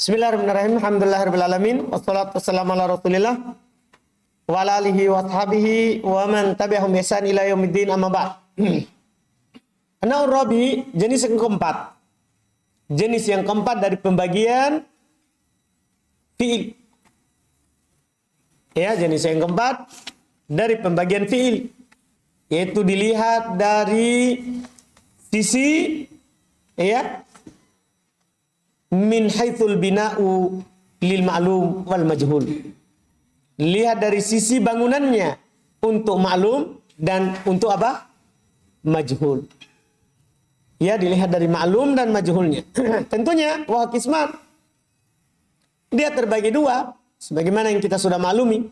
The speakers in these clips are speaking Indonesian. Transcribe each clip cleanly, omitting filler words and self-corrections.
Bismillahirrahmanirrahim. Alhamdulillahirabbil alamin. Wassalatu wassalamu ala Rasulillah wa ala alihi wa sahbihi wa man tabi'ahum bi ihsan ila yaumiddin, amma ba'd. An-naw'ur rabi', jenis yang keempat. Jenis yang keempat dari pembagian fi'il. Ya, jenis yang keempat dari pembagian fi'il, yaitu dilihat dari sisi min haitsul bina'u lil ma'lum wal majhul. Lihat dari sisi bangunannya untuk maklum dan untuk apa? Majhul. Ya, dilihat dari maklum dan majhulnya. Tentunya wa qismat. Dia terbagi dua sebagaimana yang kita sudah maklumi.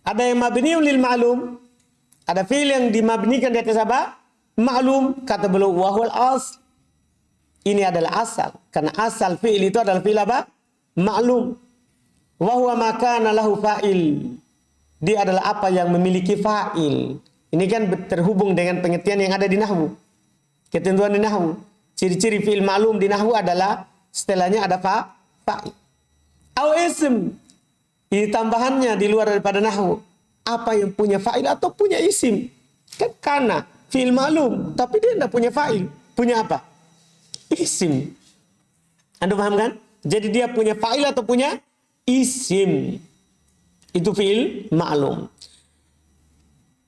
Ada yang mabniun lil ma'lum. Ada fi'il yang dimabnikan di atas apa? Maklum, kata beliau wa huwal asl. Ini adalah asal. Karena asal fi'il itu adalah fi'il apa? Maklum. Wa huwa ma kana lahu fa'il. Dia adalah apa yang memiliki fa'il. Ini kan terhubung dengan pengertian yang ada di nahwu. Ketentuan di nahwu. Ciri-ciri fi'il maklum di nahwu adalah setelahnya ada fa'il. Au ism. Ini tambahannya di luar daripada nahwu. Apa yang punya fa'il atau punya isim. Kan kana fi'il maklum, tapi dia tidak punya fa'il. Punya apa? Isim. Anda paham kan? Jadi dia punya fa'il atau punya isim. Itu fi'il ma'lum.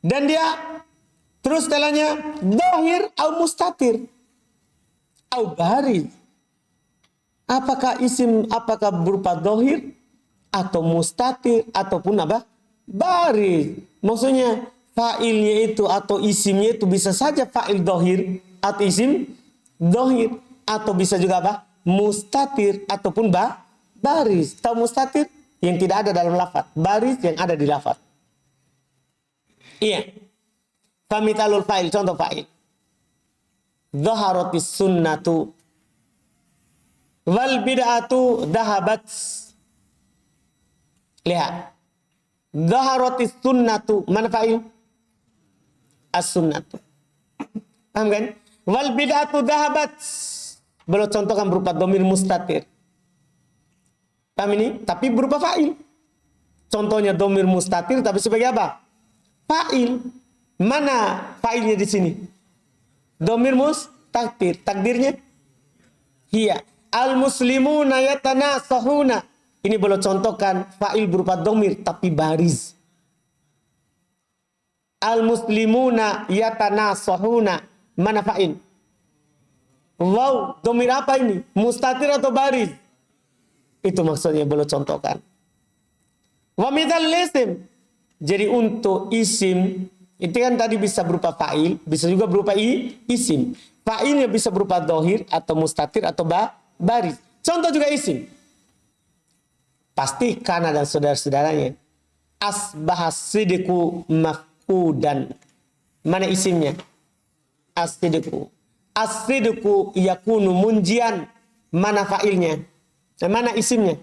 Dan dia terus setelahnya dhahir au mustatir au bariz. Apakah isim, apakah berupa dhahir atau mustatir ataupun apa? Bariz. Maksudnya fa'ilnya itu atau isimnya itu bisa saja fa'il dhahir atau isim dhahir. Atau bisa juga apa? Mustatir ataupun baris. Tahu mustatir? Yang tidak ada dalam lafaz. Baris yang ada di lafaz. Iya. Famithalul fa'il. Contoh fa'il. Dhaharatis sunnatu. Wal bid'atu dhahabat. Lihat. Dhaharatis sunnatu. Mana fa'il? As-sunnatu. Paham kan? Wal bid'atu dhahabat. Belum contohkan berupa dhamir mustatir. Paham ini? Tapi berupa fa'il. Contohnya dhamir mustatir tapi sebagai apa? Fa'il. Mana fa'ilnya di sini? Dhamir mustatir. Takdirnya? Hiya. Al-muslimuna yatanasahuna. Ini belum contohkan fa'il berupa dhamir tapi bariz. Al-muslimuna yatanasahuna. Mana fa'il? Wow, dhamir apa ini? Mustatir atau baris? Itu maksudnya belum contohkan. Wa mithal isim. Jadi untuk isim itu kan tadi bisa berupa fa'il, bisa juga berupa isim. Fa'ilnya bisa berupa dhahir atau mustatir atau baris. Contoh juga isim. Pasti kana dan saudara-saudaranya. Asbahas sidqu mafqudan. Mana isimnya? As-sidqu. As-sidqu yakunu munjian. Mana fa'ilnya? Mana isimnya?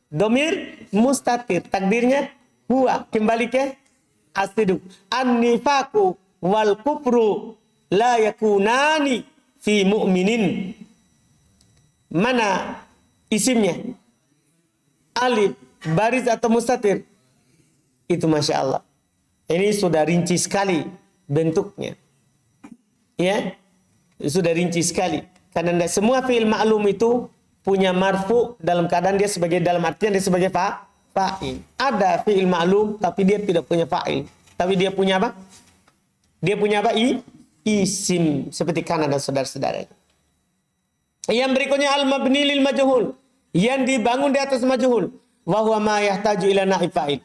Dhamir mustatir. Takdirnya huwa. Kembali ke as-sidqu. An-nifaqu wal kufru la yakunani fi mu'minin. Mana isimnya? Alif. Baris atau mustatir? Itu Masya Allah. Ini sudah rinci sekali bentuknya. Ya, sudah rinci sekali. Karena tidak semua fi'il ma'lum itu punya marfu dalam keadaan dia sebagai, dalam artian dia sebagai fa'il. Ada fi'il ma'lum tapi dia tidak punya fa'il. Tapi dia punya apa? Dia punya apa? Isim. Seperti kana dan saudara-saudara. Yang berikutnya al-mabni lil majhul. Yang dibangun di atas majhul. Wa huwa ma yahtaju ila naib fa'il.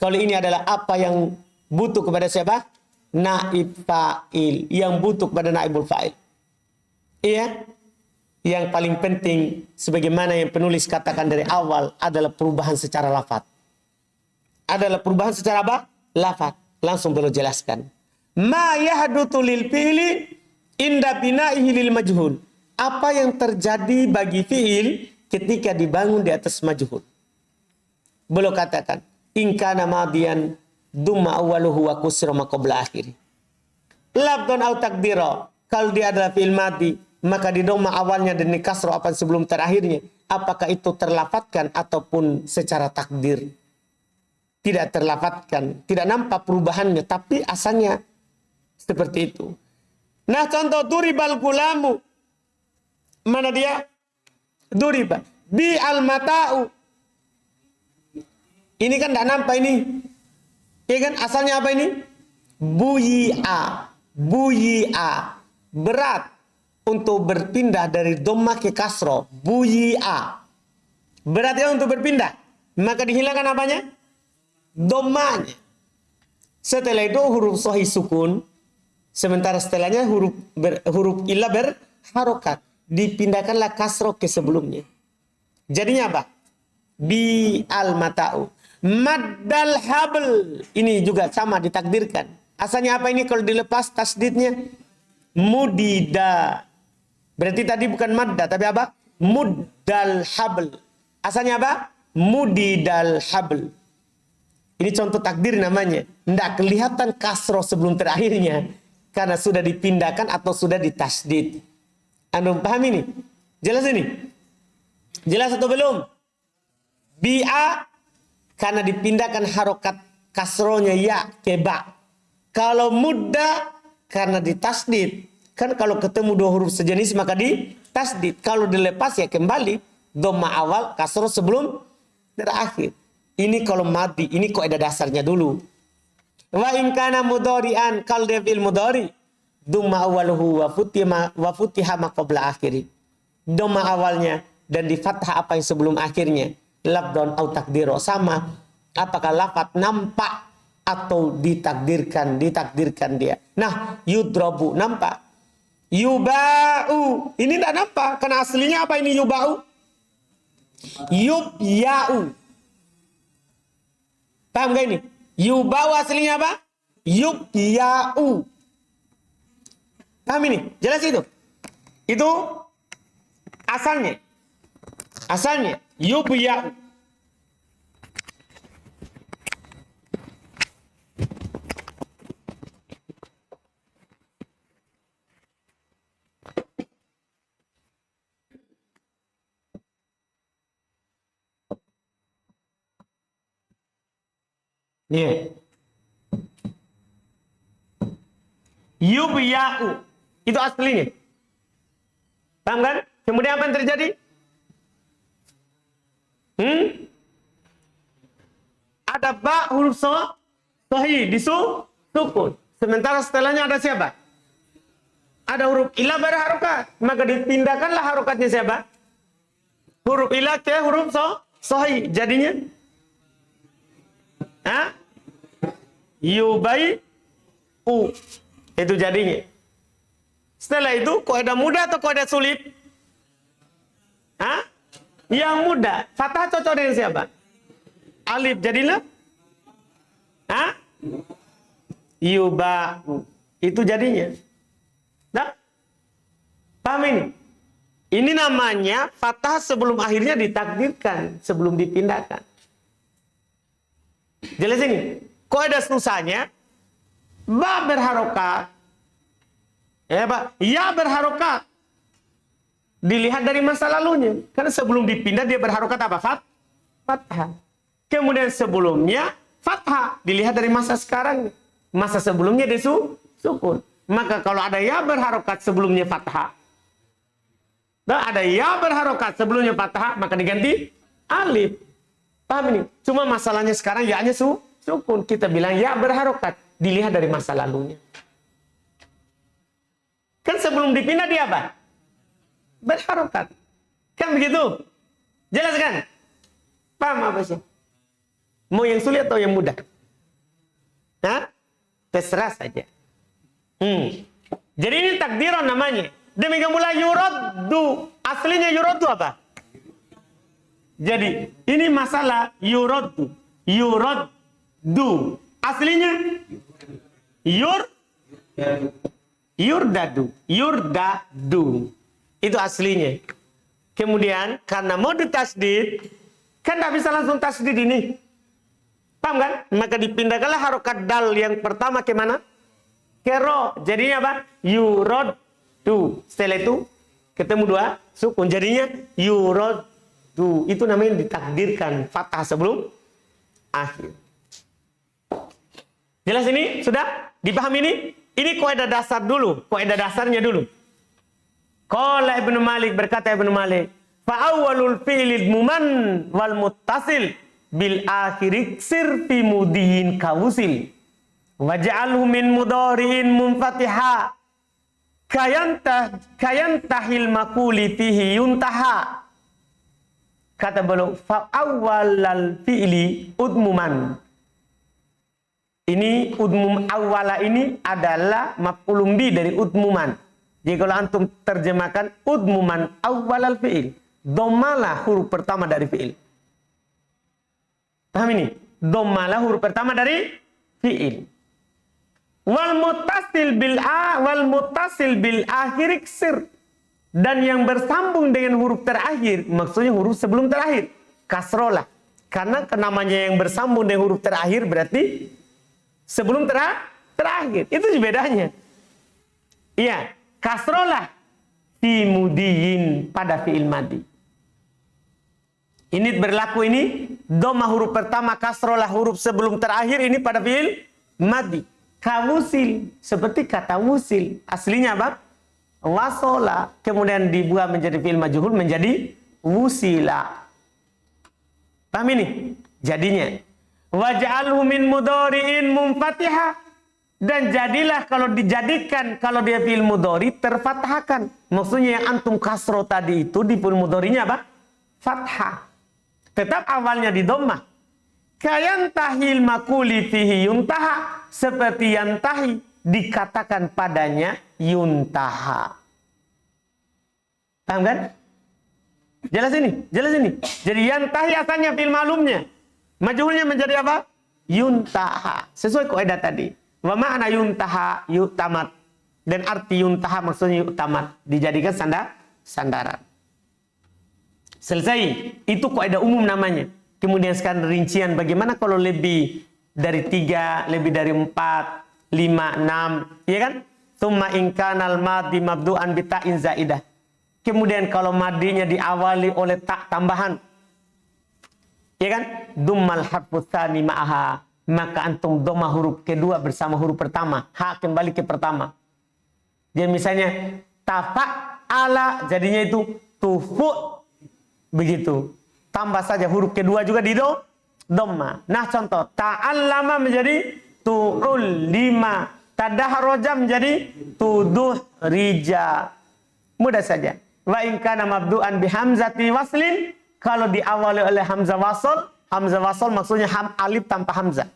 Kalau ini adalah apa yang butuh kepada siapa? Naib fa'il, yang butuh pada naibul fa'il. Iya. Yang paling penting sebagaimana yang penulis katakan dari awal adalah perubahan secara lafaz. Adalah perubahan secara apa? Lafaz. Langsung beliau jelaskan. Ma yahdutu lil fi'li inda bina'ihi lil majhul. Apa yang terjadi bagi fi'il ketika dibangun di atas majhul. Beliau katakan, in kana madiyan dumma awwaluhu wa kusra ma qabla akhir. Labdun au takdira. Kalau dia adalah fi'il madi, maka di dhamma awalnya dan di kasroh apa sebelum terakhirnya, apakah itu terlafadzkan ataupun secara takdir? Tidak terlafadzkan, tidak nampak perubahannya, tapi asalnya seperti itu. Nah, contoh duribal gulamu. Mana dia? Duriba. Bi al mata'u. Ini kan tidak nampak ini. Ya kan, asalnya apa ini? Buyi'a. Buyi'a. Berat untuk berpindah dari dhamma ke kasroh. Buyi'a. Berat ya untuk berpindah. Maka dihilangkan apanya? Dhammanya. Setelah itu huruf sahih sukun. Sementara setelahnya huruf ilah berharokat. Dipindahkanlah kasroh ke sebelumnya. Jadinya apa? Bi al mata'u. Maddal habl. Ini juga sama ditakdirkan. Asalnya apa ini kalau dilepas tasdidnya? Mudida. Berarti tadi bukan madda tapi apa? Muddal habl. Asalnya apa? Mudidal habl. Ini contoh takdir namanya. Tidak kelihatan kasroh sebelum terakhirnya. Karena sudah dipindahkan atau sudah ditasdid. Anda paham ini? Jelas ini? Jelas atau belum? Bi'a. Karena dipindahkan harokat kasrohnya ya ke ba. Kalau mudda. Karena ditasdid. Kan kalau ketemu dua huruf sejenis maka ditasdid. Kalau dilepas ya kembali. Dhamma awal kasroh sebelum terakhir. Ini kalau mati, ini kaidah dasarnya dulu. Wa in kana mudhari'an kal fi'il mudhari, dhamma awwaluhu wa futiha ma qabla akhiri. Dhamma awalnya dan di fathah apa yang sebelum akhirnya. Labdon au takdiro sama. Apakah lafaz nampak atau ditakdirkan dia. Nah, yudrabu nampak. Yuba'u ini tidak nampak karena aslinya apa ini yuba'u? Yubya'u. Paham gak ini? Yuba'u aslinya apa? Yubya'u. Paham ini? Jelas itu? Itu asalnya. Asalnya. Yubya'u. Iya. Yubya'u. Itu aslinya. Paham kan? Kemudian apa yang terjadi? Ada ba huruf sahih disukun. Sementara setelahnya ada siapa? Ada huruf ilah berharokat. Maka dipindahkanlah harokatnya siapa? Huruf ilah ke huruf sahih. Jadinya Yubai-u. Itu jadinya. Setelah itu kaidah mudah atau kaidah sulit? Yang mudah. Fathah cocok dengan siapa? Alif jadilah Yuba-u. Itu jadinya. Nah, paham ini? Ini namanya fathah sebelum akhirnya ditakdirkan, sebelum dipindahkan. Jelas ini? Kaidah susahnya ba berharokat. Ya berharokat. Dilihat dari masa lalunya. Karena sebelum dipindah dia berharokat apa? Fathah. Kemudian sebelumnya fathah. Dilihat dari masa sekarang. Masa sebelumnya dia sukun. Maka kalau ada ya berharokat sebelumnya fathah. Dan ada ya berharokat sebelumnya fathah. Maka diganti alif. Paham ini? Cuma masalahnya sekarang ya-nya sukun. Kita bilang ya berharokat. Dilihat dari masa lalunya. Kan sebelum dipindah dia apa? Berharokat. Kan begitu? Jelas kan? Paham apa sih? Mau yang sulit atau yang mudah? Terserah saja. Jadi ini takdiran namanya. Demikian pula yuraddu. Aslinya yuraddu apa? Jadi ini masalah yuraddu. Yuraddu. Aslinya yurdadu. Itu aslinya. Kemudian karena mau ditasdid, kan tidak bisa langsung tasdid ini. Paham kan? Maka dipindahkanlah harokat dal yang pertama ke mana? Ke ro. Jadinya apa? Yuraddu. Setelah itu ketemu dua sukun. Jadinya yuradu. Itu namanya ditakdirkan fathah sebelum akhir. Jelas ini? Sudah? Dipahami ini? Ini kaidah dasar dulu. Kaidah dasarnya dulu. Qala Ibnu Malik, berkata Ibnu Malik, fa awwalul fi'lil muman wal muttasil bil akhiri sir fi mudiyin kawusil waj'alhu min mudhari'in munfatiha kayantahil makuli fihi yuntaha. Kata beliau, fa awwalal fi'li udmuman. Ini udmum awwala ini adalah maf'ulun bi dari udmuman. Jadi kalau antum terjemahkan udmuman awwalal fi'il, dhammalah huruf pertama dari fi'il. Paham ini? Dhammalah huruf pertama dari fi'il. Wal muttasil bil akhir iksir. Dan yang bersambung dengan huruf terakhir, maksudnya huruf sebelum terakhir, kasrolah. Karena namanya yang bersambung dengan huruf terakhir berarti sebelum terakhir. Itu bedanya. Iya, kasrolah fi mudiyin pada fi'il madi. Ini berlaku ini dhamma huruf pertama, kasrolah huruf sebelum terakhir ini pada fi'il madi. Kawusil, seperti kata wusil. Aslinya apa? Wasola, kemudian dibuat menjadi fi'il majhul menjadi wusila. Paham ini? Jadinya waj'alhu min mudhari'in munfatiha. Dan jadilah kalau dijadikan, kalau dia fi'il mudhari terfathahkan. Maksudnya yang antum kasro tadi itu di fi'il mudharinya apa? Fathah. Tetap awalnya di dhammah. Kayantahil makuli fihi yuntaha. Seperti yantahi dikatakan padanya yuntaha. Paham kan? Jelas ini? Jelas ini? Jadi yantahi asalnya fi'il ma'lumnya. Majhulnya menjadi apa? Yuntaha. Sesuai kaidah tadi. Wa ma'na yuntaha yu'tamad. Dan arti yuntaha maksudnya yu'tamad. Dijadikan sandaran. Selesai. Itu kaidah umum namanya. Kemudian sekarang rincian bagaimana kalau lebih dari 3, lebih dari 4, 5, 6. Iya kan? Tsumma in kanal madhi mabdu'an bi ta'in zaidah. Kemudian kalau madinya diawali oleh tak tambahan. Ya kan? Dummal harfu tsani ma'aha. Maka antum dhamma huruf kedua bersama huruf pertama. Ha kembali ke pertama. Jadi misalnya tafa'ala jadinya itu tufu. Begitu. Tambah saja huruf kedua juga di dhamma. Nah contoh. Ta'allama menjadi tu'ullima. Tadahroja menjadi tuduhrija. Mudah saja. Wa in kana mabdu'an bi hamzati waslin. Kalau diawali oleh hamzah wasl, hamzah wasl maksudnya alif tanpa hamzah.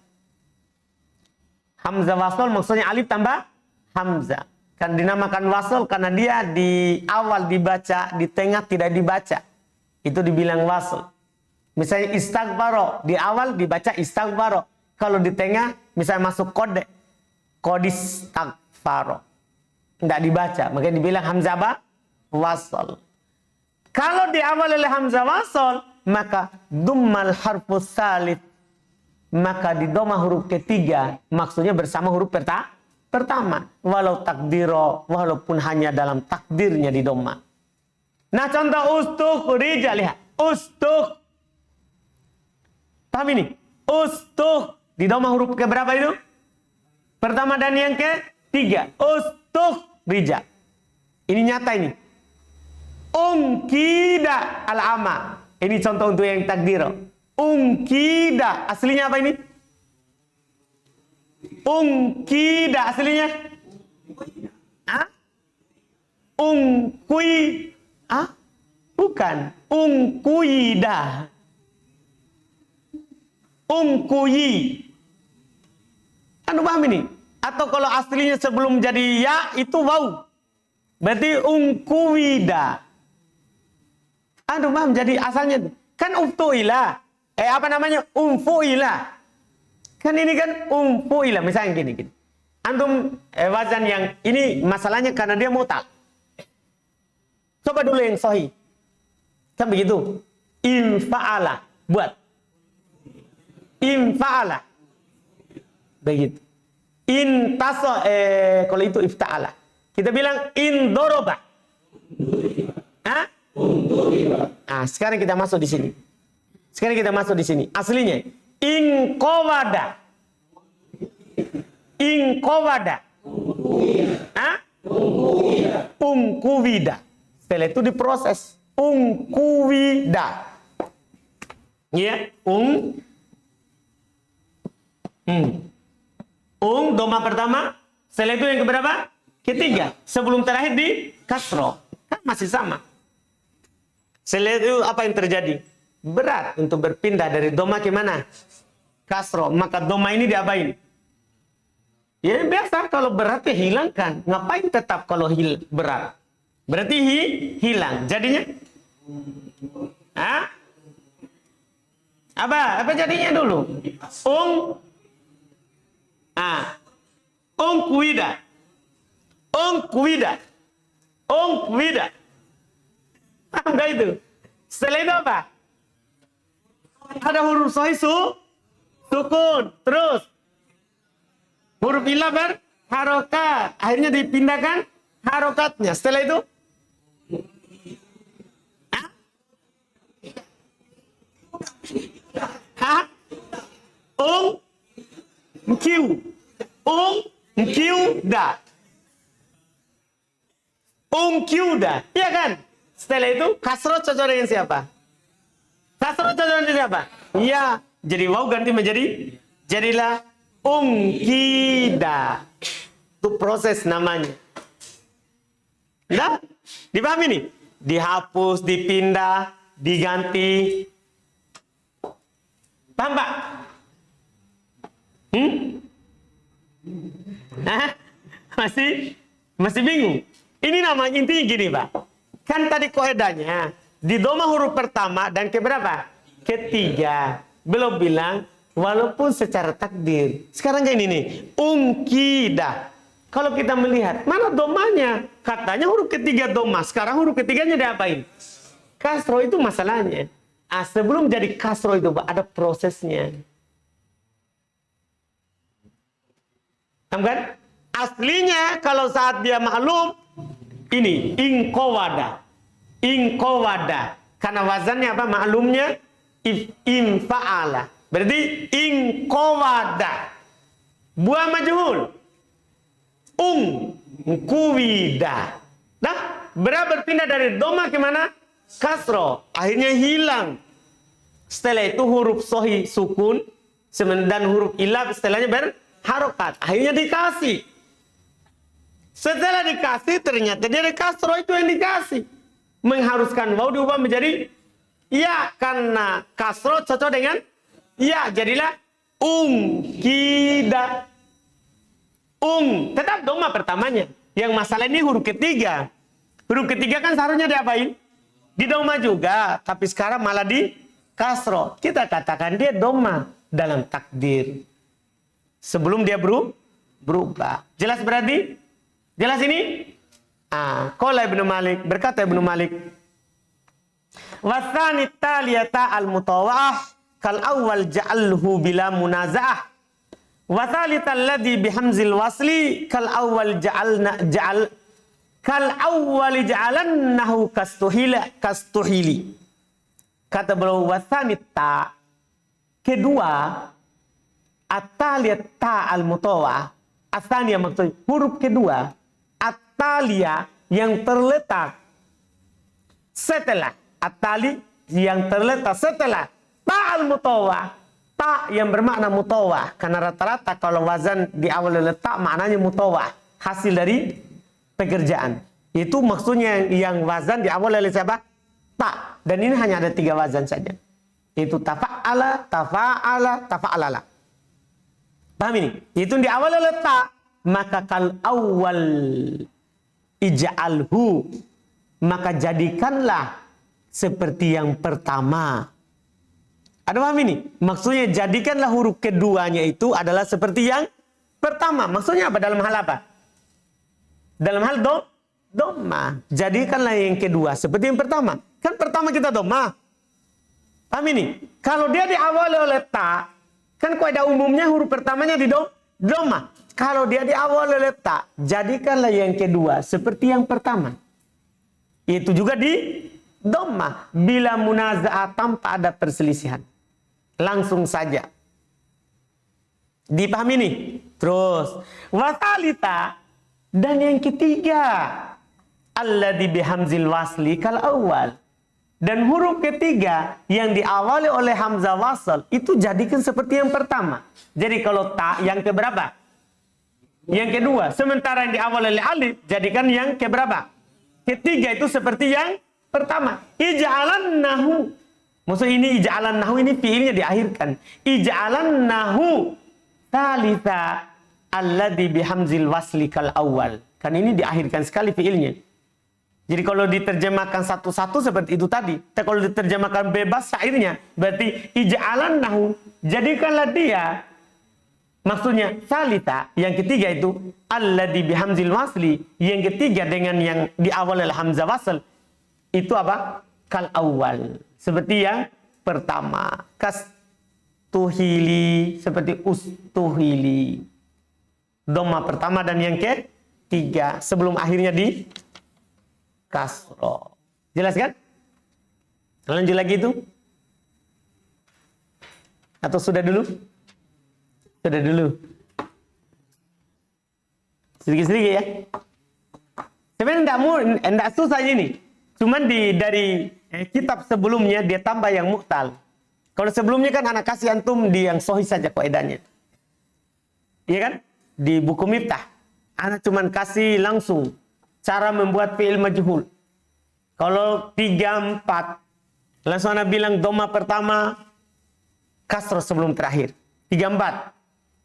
Hamzah wasl maksudnya alif tanpa hamzah. Kan dinamakan wasl karena dia di awal dibaca, di tengah tidak dibaca. Itu dibilang wasl. Misalnya istaghfaro, di awal dibaca istaghfaro. Kalau di tengah misalnya masuk kode, kodis istaghfaro. Tidak dibaca, makanya dibilang hamzah apa? Wasl. Kalau diawali oleh hamzah wasl, maka dummal harfus salif. Maka di dhamma huruf ketiga, maksudnya bersama huruf pertama. Walau takdiro, walaupun hanya dalam takdirnya di dhamma. Nah contoh ustukhrija, lihat. Ustuk. Paham ini? Ustuk. Di dhamma huruf keberapa itu? Pertama dan yang ketiga. Ustukhrija. Ini nyata ini. Ungkida al-ama. Ini contoh untuk yang takdir. Ungkida. Aslinya apa ini? Ungkida. Aslinya? Hah? Ungkui. Ah? Bukan. Ungkuida. Ungkuyi. Anu paham ini? Atau kalau aslinya sebelum jadi ya, itu waw. Berarti ungkuida. Aduh paham, jadi asalnya kan uftuila. Apa namanya? Umfuila. Kan ini kan umfuila. Misalnya gini. Antum wazan yang ini masalahnya karena dia mutal. Coba dulu yang sahih. Kan begitu. Infa'ala. Buat. Infa'ala. Begitu. Intaso. Kalau itu ifta'ala. Kita bilang indoroba. Hah? Nah, sekarang kita masuk di sini. Aslinya inqawada. Hah? Ungkuwida. Setelah itu diproses. Ungkuwida. Ya, doma pertama. Setelah itu yang keberapa? Ketiga. Sebelum terakhir di kasro. Kan masih sama. Setelah itu apa yang terjadi? Berat untuk berpindah dari doma ke mana? Kasro. Maka doma ini diapain? Ya biasa kalau berat ya hilangkan. Ngapain tetap kalau berat? Berarti hilang. Jadinya? Hah? Apa jadinya dulu? Ungkuwida. Paham gak itu? Setelah itu apa? Ada huruf sahih sukun. Terus huruf ilah berharokat. Akhirnya dipindahkan harokatnya. Setelah itu Ungkiuda. Iya kan? Setelah itu kasro cocok dengan siapa? Iya. Jadi waw ganti menjadi jadilah ungkida. Itu proses namanya. Nah, dipahami nih? Dihapus, dipindah, diganti. Paham, Pak? Masih bingung? Ini namanya intinya gini, Pak. Kan tadi koedanya di doma huruf pertama dan keberapa? Ketiga. Belum bilang walaupun secara takdir. Sekarang kayak ini nih, ungkida. Kalau kita melihat mana domanya? Katanya huruf ketiga doma. Sekarang huruf ketiganya diapain? Kasro itu masalahnya. Sebelum jadi kasro itu, Pak, ada prosesnya. Paham kan? Aslinya kalau saat dia maklum ini inqawada. Karena wazannya apa? Maklumnya infa'ala. Berarti inqawada. Buah majhul. Ungkuwida. Nah, berpindah dari doma ke mana? Kasro. Akhirnya hilang. Setelah itu huruf sahih sukun dan huruf ilah setelahnya berharokat. Akhirnya dikasih. Setelah dikasih ternyata dari kasro itu yang dikasih. Mengharuskan waw diubah menjadi ya, karena kasro cocok dengan ya, jadilah ungkida. Tetap doma pertamanya. Yang masalah ini huruf ketiga. Huruf ketiga kan seharusnya diapain? Di doma juga, tapi sekarang malah di kasro. Kita katakan dia doma dalam takdir. Sebelum dia berubah. Jelas berarti? Jelas ini? Qala Ibnu Malik, berkata Ibnu Malik, wasani taliyata al-mutawa'ah kal awwal ja'alhu bila munaza'ah. Wasalita alladhi bihamzil wasli kal awwal ja'alannahu kastuhili. Kata beliau, wasanita kedua ataliyat ta al-mutawa'ah. Asania maksudnya huruf kedua. Atalia yang terletak setelah atali yang terletak setelah ta al-mutawah, ta yang bermakna mutawah, karena rata-rata kalau wazan di awal letak maknanya mutawah, hasil dari pekerjaan. Itu maksudnya yang wazan di awal oleh siapa? Ta. Dan ini hanya ada 3 wazan saja. Itu tafa'ala, tafa'ala, tafa'alala. Paham ini? Itu di awal oleh ta, maka kal awal ij'alhu, maka jadikanlah seperti yang pertama. Ada paham ini? Maksudnya jadikanlah huruf keduanya itu adalah seperti yang pertama. Maksudnya apa? Dalam hal apa? Dalam hal doma. Jadikanlah yang kedua seperti yang pertama. Kan pertama kita doma. Paham ini? Kalau dia diawali oleh ta, kan kaidah umumnya huruf pertamanya di doma. Kalau dia diawali oleh ta, jadikanlah yang kedua seperti yang pertama. Itu juga di dhammah. Bila munaza'ah tanpa ada perselisihan. Langsung saja. Dipahami nih? Terus. Wasalita. Dan yang ketiga. Alladhi bihamzil wasli kal awal. Dan huruf ketiga yang diawali oleh hamzah wasl itu jadikan seperti yang pertama. Jadi kalau ta yang keberapa? Yang kedua. Sementara yang diawali oleh alif jadikan yang keberapa? Ketiga itu seperti yang pertama. Ija'alannahu. Maksud ini ija'alannahu ini fiilnya diakhirkan. Ija'alannahu thalitha alladhi bihamzil wasli kal awal. Kan ini diakhirkan sekali fiilnya. Jadi kalau diterjemahkan satu-satu seperti itu tadi. Tapi kalau diterjemahkan bebas syairnya. Berarti ija'alannahu. Jadikanlah dia. Maksudnya salita. Yang ketiga itu. Alladhi bihamzil wasli. Yang ketiga dengan yang diawali oleh hamzah wasl. Itu apa? Kal awal. Seperti yang pertama. Kastuhili. Seperti ustuhili. Dhamma pertama dan yang ketiga. Sebelum akhirnya di kasro. Jelas kan? Lanjut lagi itu? Atau sudah dulu? Sudah dulu. Sedikit-sedikit ya. Sebenarnya enggak susah ini. Cuman dari kitab sebelumnya dia tambah yang mu'tal. Kalau sebelumnya kan anak kasih antum di yang sahih saja kaidahnya. Iya kan? Di buku Miftah. Anak cuman kasih langsung cara membuat fi'il majhul. Kalau 3, 4. Langsung anak bilang dhamma pertama. Kasroh sebelum terakhir. 3, 4.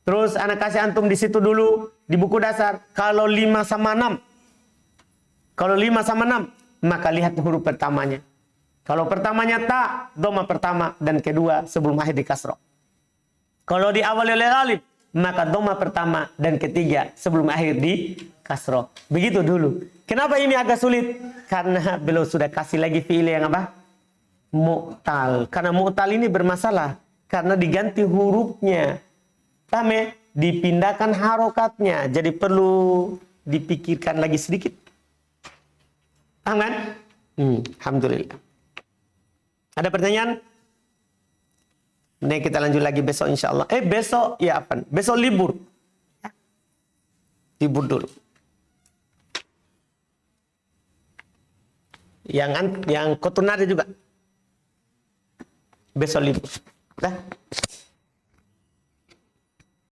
Terus anak kasih antum di situ dulu. Di buku dasar. Kalau 5 sama 6. Kalau 5 sama 6. Maka lihat huruf pertamanya. Kalau pertamanya ta. Dhamma pertama dan kedua sebelum akhir di kasroh. Kalau diawali oleh alif. Maka dhamma pertama dan ketiga sebelum akhir di kasroh. Begitu dulu. Kenapa ini agak sulit? Karena beliau sudah kasih lagi fi'il yang apa? Mu'tal. Karena mu'tal ini bermasalah. Karena diganti hurufnya. Paham ya? Dipindahkan harokatnya. Jadi perlu dipikirkan lagi sedikit. Paham kan? Alhamdulillah. Ada pertanyaan? Nih kita lanjut lagi besok insya Allah. Besok ya apa? Besok libur. Libur dulu. Yang Kotunade juga. Besok libur. Dah.